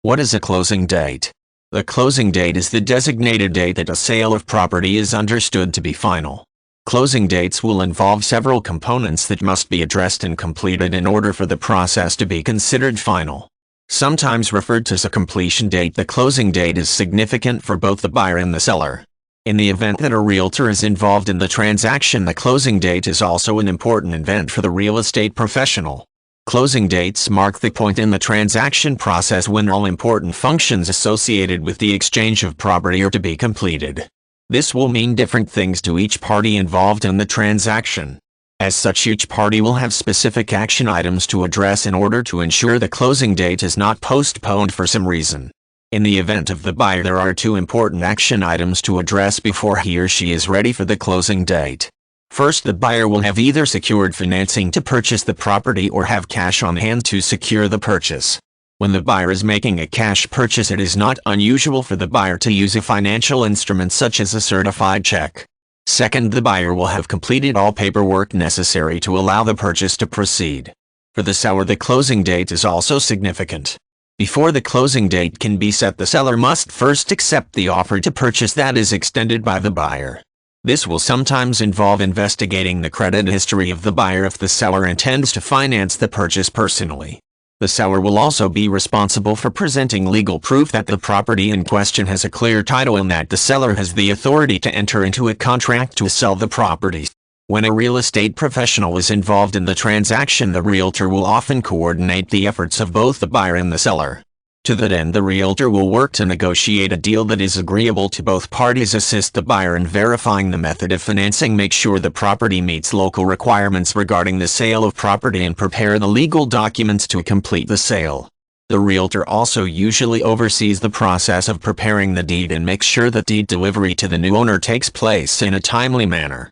What is a closing date? The closing date is the designated date that a sale of property is understood to be final. Closing dates will involve several components that must be addressed and completed in order for the process to be considered final. Sometimes referred to as a completion date, the closing date is significant for both the buyer and the seller. In the event that a realtor is involved in the transaction, the closing date is also an important event for the real estate professional. Closing dates mark the point in the transaction process when all important functions associated with the exchange of property are to be completed. This will mean different things to each party involved in the transaction. As such, each party will have specific action items to address in order to ensure the closing date is not postponed for some reason. In the event of the buyer, there are two important action items to address before he or she is ready for the closing date. First, the buyer will have either secured financing to purchase the property or have cash on hand to secure the purchase. When the buyer is making a cash purchase, it is not unusual for the buyer to use a financial instrument such as a certified check. Second, the buyer will have completed all paperwork necessary to allow the purchase to proceed. For the seller, the closing date is also significant. Before the closing date can be set, the seller must first accept the offer to purchase that is extended by the buyer. This will sometimes involve investigating the credit history of the buyer if the seller intends to finance the purchase personally. The seller will also be responsible for presenting legal proof that the property in question has a clear title and that the seller has the authority to enter into a contract to sell the property. When a real estate professional is involved in the transaction, the realtor will often coordinate the efforts of both the buyer and the seller. To that end, the realtor will work to negotiate a deal that is agreeable to both parties, assist the buyer in verifying the method of financing, make sure the property meets local requirements regarding the sale of property, and prepare the legal documents to complete the sale. The realtor also usually oversees the process of preparing the deed and makes sure that deed delivery to the new owner takes place in a timely manner.